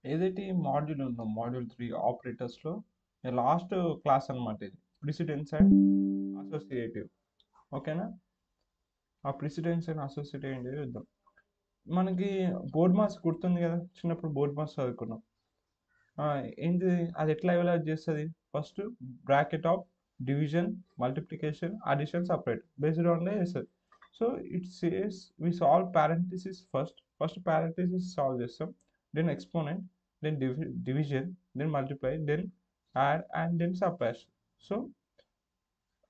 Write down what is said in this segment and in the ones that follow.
ఏదైతే ఈ మాడ్యూల్ ఉందో మాడ్యూల్ 3 ఆపరేటర్స్లో లాస్ట్ క్లాస్ అనమాట ఇది. Precedence and associative. ఓకేనా? ఆ ప్రిసిడెన్స్ అండ్ అసోసియేటివ్ ఏంటి చూద్దాం. మనకి బోర్డ్ మాస్ గుర్తుంది కదా, చిన్నప్పుడు బోర్డ్ మాస్ చదువుకున్నాం. ఆ, ఏంటిది అది ఎట్లా ఎవల్యూట్ చేస్తుంది? First bracket of division, multiplication, addition, separate based on చేస్తుంది. So it says we solve parenthesis first parenthesis solve చేస్తాం, then exponent, then division, then multiply, then add and then subtraction. So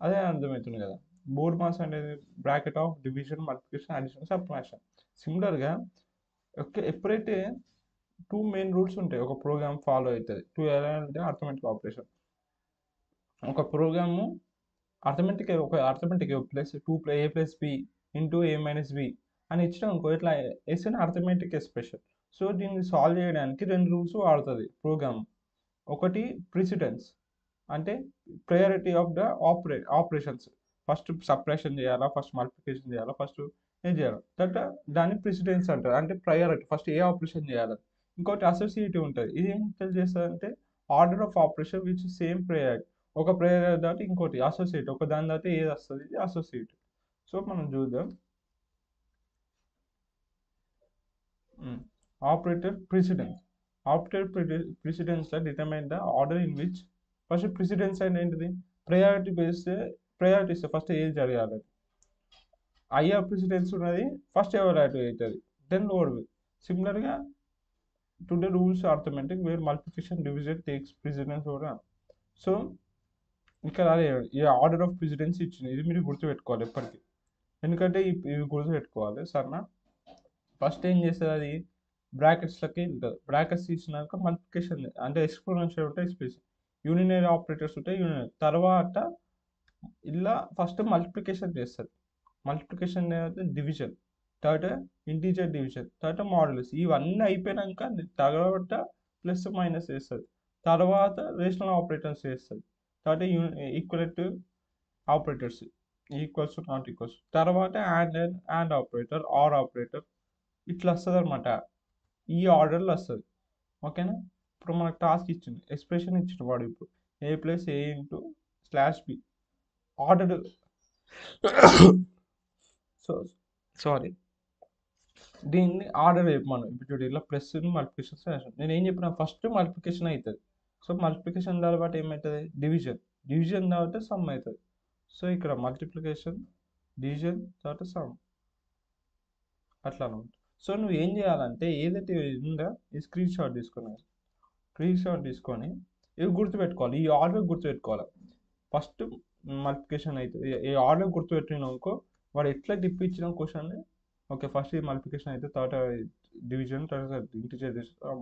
అదే అర్థమవుతుంది కదా. BODMAS అనేది bracket of division, multiplication, addition, subtraction. సిమిలర్గా ఎప్పుడైతే two main rules ఉంటాయి ఒక programme follow అవుతుంది. టూ ఎలా అంటే అర్థమెటిక్ ఆపరేషన్. ఒక ప్రోగ్రాము అర్థమెటిక్ ప్లస్ టూ ఏ ప్లస్ బి ఇంటూ ఏ మైనస్ బి అని ఇచ్చినాం అనుకో, ఇట్లా ఎస్ అని అర్థమెటిక్ ఎక్స్ప్రెషన్. సో దీన్ని సాల్వ్ చేయడానికి రెండు రూల్స్ వాడుతుంది ప్రోగ్రామ్. ఒకటి ప్రిసిడెన్స్, అంటే priority of the operations. First suppression చేయాలా, ఫస్ట్ మల్టిప్లికేషన్ చేయాలా, ఫస్ట్ ఏం చేయాలి దట్, దాన్ని ప్రిసిడెన్స్ అంటారు. అంటే ప్రయారిటీ ఫస్ట్ ఏ ఆపరేషన్ చేయాలి. ఇంకోటి అసోసియేటివ్ ఉంటుంది. ఇది ఏం చేస్తుంది అంటే order of operation which same priority. ఒక ప్రయారిటీ దాటి ఇంకోటి అసోసియేట్, ఒక దాని దాటి ఏది వస్తుంది, ఇది అసోసియేటివ్. సో మనం చూద్దాం. Operator precedence. Operator precedence determine the order in which. First precedence అంటే ఏంటిది? Priority based. ప్రయారిటీస్ ఫస్ట్ ఏది జరగాలి, హయ్యర్ ప్రిసిడెన్స్ ఉన్నది ఫస్ట్ ఎవరైట్ అవుతుంది, దెన్ లోవర్. సిమిలర్గా to the rules arithmetic where multiplication division takes precedence over. So ఇక్కడ అదే ఈ ఆర్డర్ ఆఫ్ ప్రిసిడెన్స్ ఇచ్చింది, ఇది మీరు గుర్తుపెట్టుకోవాలి ఎప్పటికీ. ఎందుకంటే ఇవి గుర్తుపెట్టుకోవాలి సరేనా. ఫస్ట్ ఏం చేస్తుంది అది, బ్రాకెట్స్లకి వెళ్తుంది. బ్రాకెట్స్ తీసినాక మల్టిప్లికేషన్ అంటే ఎక్స్పోనెన్షియల్ ఉంటాయి, స్పేస్ యూనినరీ ఆపరేటర్స్ ఉంటాయి. యూనినరీ తర్వాత ఇలా ఫస్ట్ మల్టిప్లికేషన్ చేస్తుంది. మల్టిప్లికేషన్ డివిజన్, తర్వాత ఇంటీజర్ డివిజన్, తర్వాత మాడ్యులస్. ఇవన్నీ అయిపోయినాక తర్వాత ప్లస్ మైనస్ చేస్తుంది. తర్వాత రేషనల్ ఆపరేటర్స్ చేస్తుంది. తర్వాత equivalent operators, equals not equals. తర్వాత అండ్ ఆపరేటర్, ఆర్ ఆపరేటర్, ఇట్లా వస్తుంది అనమాట. ఈ ఆర్డర్లో వస్తుంది. ఓకేనా? ఇప్పుడు మనకు టాస్క్ ఇచ్చింది, ఎక్స్ప్రెషన్ ఇచ్చింది వాడు. ఇప్పుడు A plus A into slash B order. So sorry, దీన్ని ఆర్డర్ చెప్పమను. ఇప్పుడు చూడు ఇలా ప్లస్ మల్టిప్లికేషన్. నేను ఏం చెప్పిన, ఫస్ట్ మల్టిప్లికేషన్ అవుతుంది. సో మల్టిప్లికేషన్ తర్వాత ఏమవుతుంది, డివిజన్. డివిజన్ తర్వాత సమ్ అవుతుంది. సో ఇక్కడ మల్టిప్లికేషన్, డివిజన్, తర్వాత సమ్, అట్లా అనమాట. సో నువ్వు ఏం చేయాలంటే ఏదైతే ఉందో ఈ స్క్రీన్ షాట్ తీసుకున్నావు, స్క్రీన్ షాట్ తీసుకొని ఇవి గుర్తుపెట్టుకోవాలి, ఈ ఆర్డర్ గుర్తుపెట్టుకోవాలి. ఫస్ట్ మల్టిప్లికేషన్ అవుతుంది, ఈ ఆర్డర్ గుర్తుపెట్టిన అనుకో, వాడు ఎట్లా టిప్ ఇచ్చిన క్వశ్చన్. ఓకే, ఫస్ట్ ఈ మల్టిప్లికేషన్ అయితే తర్వాత డివిజన్, తర్వాత ఇంటిజర్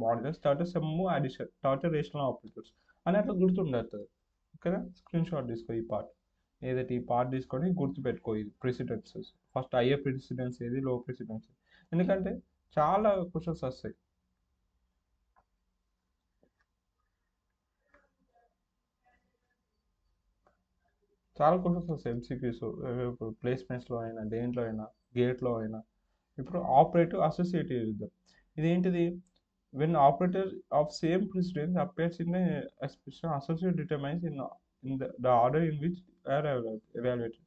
మాడ్యులస్, తర్వాత సమ్, అడిషన్, తర్వాత రేషనల్ ఆపరేటర్స్ అని అట్లా గుర్తుండదు. ఓకేనా? స్క్రీన్ షాట్ తీసుకో ఈ పార్ట్. ఏదైతే ఈ పార్ట్ తీసుకొని గుర్తుపెట్టుకో ఇది ప్రెసిడెన్సెస్. ఫస్ట్ హయ్యర్ ప్రెసిడెన్స్ ఏది, లో ప్రెసిడెన్స్. ఎందుకంటే చాలా క్వశ్చన్స్ వస్తాయి. చాలా క్వశ్చన్స్ వస్తాయి ఎంసీక్యూస్. ఇప్పుడు ప్లేస్మెంట్స్లో అయినా, దేంట్లో అయినా, గేట్లో అయినా. ఇప్పుడు ఆపరేటివ్ అసోసియేటివ్ యుద్ధం ఇదేంటిది? When operator of same precedence appears in expression, associate determines in the order in which are evaluated.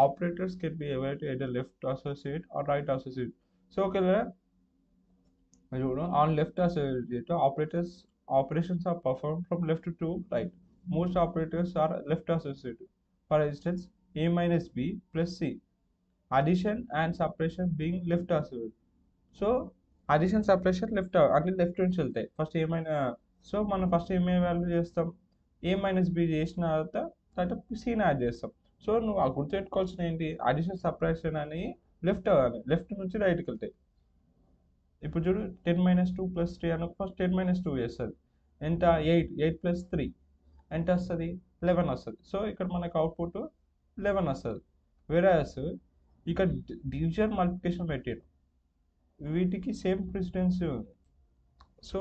Operators can be evaluated either left associate or right associate. So okay, on left associate operations are performed from left to right. Most operators are left associated. For instance, a minus b plus c. Addition and subtraction being left associated. So addition separation left, అన్ని left నుంచి వెళ్తాయి. First ఏమైనా, so మనం first ఏమేమి value చేస్తాం, ఏ minus B చేసిన తర్వాత సీని యాడ్ చేస్తాం. సో నువ్వు ఆ గుర్తుపెట్టుకోవాల్సిన ఏంటి, అడిషన్ సపరేషన్ అని లెఫ్ట్ అవ్వాలి, లెఫ్ట్ నుంచి రైట్కి వెళ్తాయి. ఇప్పుడు చూడు 10 - 2 + 3 అని ఫస్ట్ 10 - 2 చేస్తుంది. ఎంత, 8 + 3 ఎంత వస్తుంది, 11 వస్తుంది. సో ఇక్కడ మనకు అవుట్పుట్ 11 వస్తుంది. వేరేస్ ఇక్కడ డివిజన్ మల్టిప్లికేషన్ పెట్టాడు, వీటికి సేమ్ ప్రెసిడెన్స్. సో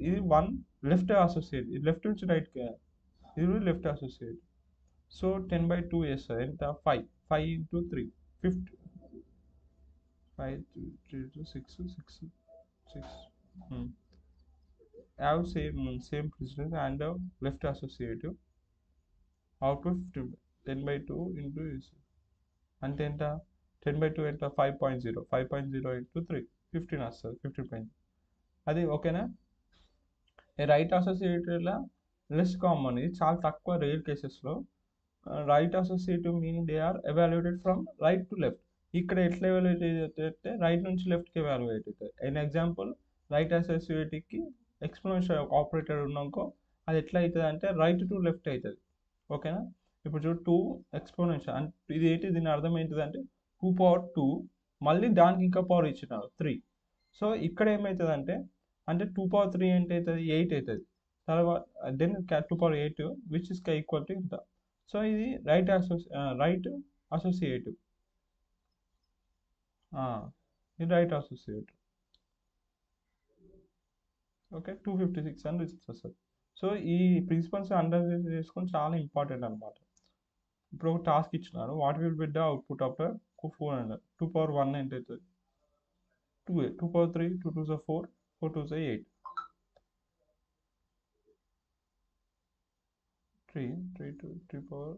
ఇది వన్ లెఫ్ట్ అసోసియేట్, ఇది లెఫ్ట్ నుంచి రైట్, ఇది లెఫ్ట్ అసోసియేట్. సో 10/2 చేస్తుంది ఎంత, 5. 5 × 3 50. 5 × 3 = 6 6 6. have same precedence and left associative output 10/2 into అంటే ఎంత 10/2 ఎంత 5.0 into 3 15 వస్తుంది 15. అది ఓకేనా. రైట్ అసోసియేటివ్లో లెస్ కామన్, ఇది చాలా తక్కువ రేర్ కేసెస్లో. Right associative mean they are evaluated from right to left. ఇక్కడ ఎట్లా ఎవాల్యుయేట్ అయితే రైట్ నుంచి లెఫ్ట్కి ఎవాల్యుయేట్ అవుతుంది. ఎన్ ఎగ్జాంపుల్, రైట్ అసోసియేటివ్కి ఎక్స్పోనెన్షియల్ ఆపరేటర్ ఉన్నాకో అది ఎట్లా అవుతుంది అంటే రైట్ టు లెఫ్ట్ అవుతుంది. ఓకేనా. ఇప్పుడు చూడు 2 ఎక్స్పోనెన్షియల్ అంటే ఇది ఏంటి, దీని అర్థం ఏంటిది అంటే 2 power 2 మళ్ళీ దానికి ఇంకా పవర్ ఇచ్చినారు 3. సో ఇక్కడ ఏమవుతుంది అంటే 2 power 3 అంటే అవుతుంది 8 అవుతుంది. తర్వాత then 2 power 8 which is equal to ఇంత. సో ఇది రైట్ అసోసియేటివ్, ఇది రైట్ అసోసియేటివ్. ఓకే, 256 అని రిజల్ట్స్ వస్తుంది. సో ఈ ప్రిన్సిపల్స్ అండర్స్టాండ్ చేసుకొని చాలా ఇంపార్టెంట్ అనమాట. ఇప్పుడు ఒక టాస్క్ ఇచ్చినారు, what will be the output after 400. 2 power 1 ఎంత అవుతుంది 2a, 2 power 3, 2 2s are 4, 4 2s are 8, 3 3 2 3 power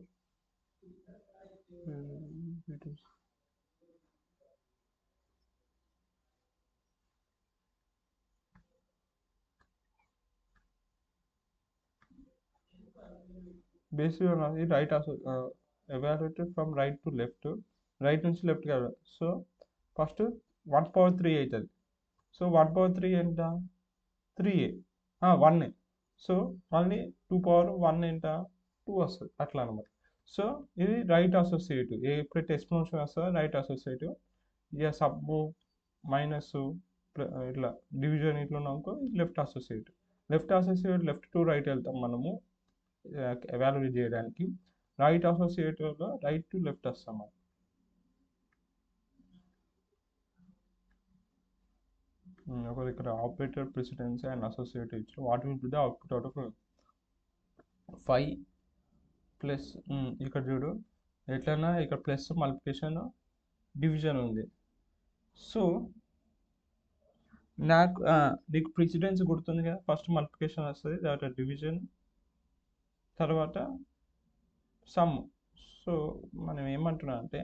basically on the right evaluated from right to left, right నుంచి left కాదు. సో ఫస్ట్ 1 power 3 అవుతుంది. సో 1 power 3 ఎంత 3a 1a. So మళ్ళీ 2 power 1 ఎంత 2 వస్తుంది అట్లా అనమాట. సో ఇది రైట్ అసోసియేటివ్. ఎప్పుడైతే ఎక్స్పోనెన్షియల్ వస్తుందో రైట్ అసోసియేటివ్. ఇక సబ్బు మైనస్ ఇట్లా డివిజన్ ఇట్లా ఉన్నాకో left associative. Left to right వెళ్తాం మనము ఎవాల్యుయేట్ చేయడానికి. రైట్ అసోసియేటివ్లో రైట్ టు లెఫ్ట్ వస్తాం మనం. ఒకరు ఇక్కడ ఆపరేటర్ ప్రెసిడెన్స్ అండ్ అసోసియేటివ్ ఇచ్చారు. What will be the output out of 5 plus ఇక్కడ చూడు ఎట్లన్నా ఇక్కడ ప్లస్ మల్టిప్లికేషన్ డివిజన్ ఉంది. సో నీకు ప్రెసిడెన్స్ గుర్తుంది కదా, ఫస్ట్ మల్టిప్లికేషన్ వస్తుంది, తర్వాత డివిజన్, తర్వాత సమ్. సో మనం ఏమంటున్నాం అంటే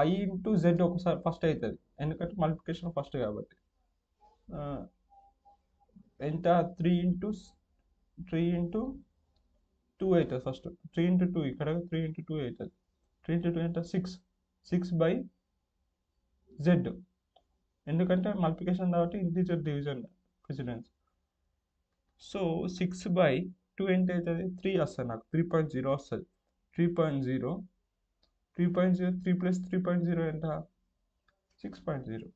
y ఇంటూ జెడ్ ఒకసారి ఫస్ట్ అవుతుంది, ఎందుకంటే మల్టిప్లికేషన్ ఫస్ట్ కాబట్టి. ఎంత 3 ఇంటూ 2 అవుతుంది ఫస్ట్. 3 into 2 ఇక్కడ 3 into 2 అవుతుంది. 3 into 2 ఎంత 6/z, ఎందుకంటే మల్టిప్లికేషన్ కాబట్టి ఇంటీజర్ డివిజన్ ప్రెసిడెన్స్. సో 6/2 ఎంత అవుతుంది 3 వస్తుంది నాకు, 3.0 వస్తుంది. 3.0 3 ప్లస్ 3.0 ఎంత 6.0.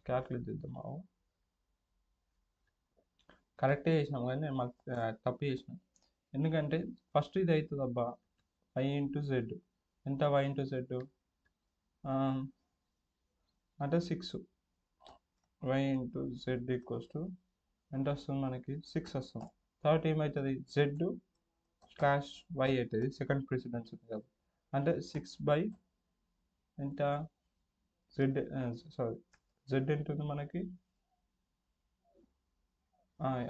క్యాల్కులేట్ చేద్దాం. కరెక్టే చేసినాం కానీ నేను మాకు తప్పు చేసినాం. ఎందుకంటే ఫస్ట్ ఇది అవుతుంది అబ్బా y ఇంటూ జెడ్. ఎంత y ఇంటూ జెడ్ అంటే 6. y into Z equals to ఎంత వస్తుంది మనకి 6 వస్తుంది. తర్వాత ఏమవుతుంది జెడ్ స్లాష్ y అవుతుంది, సెకండ్ ప్రెసిడెన్స్ ఉంది కదా. అంటే 6 ఎంత జెడ్ జెడ్ ఎంత ఉంది మనకి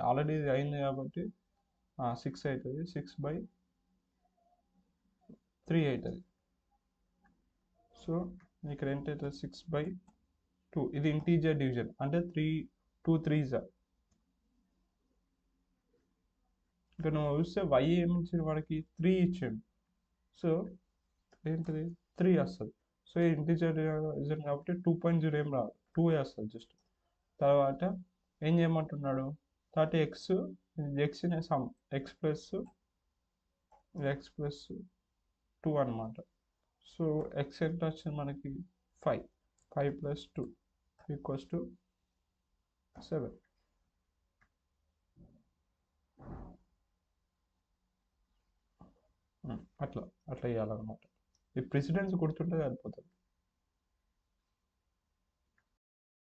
ఆల్రెడీ ఇది అయింది కాబట్టి 6 అవుతుంది. 6/3 అవుతుంది. సో ఇక్కడ ఎంత అవుతుంది 6/2. ఇది ఇంటీజర్ డివిజన్ అంటే 2 3s. ఇక్కడ నువ్వు చూస్తే y ఏమి ఇచ్చింది వాడికి 3 ఇచ్చాడు. సో ఏంటిది 3 వస్తుంది. సో ఇంటీజర్ డివిజన్ కాబట్టి 2.0 ఏం రాదు, 2 వస్తుంది జస్ట్. తర్వాత ఏం చేయమంటున్నాడు 30x సమ్ x ప్లస్ 2 అనమాట. సో x ఎంత వచ్చింది మనకి 5 ప్లస్ 2 ఈక్వల్స్ టు 7. అట్లా ఇవ్వాలన్నమాట. ఈ ప్రెసిడెన్స్ గుర్తుంటే సరిపోతుంది.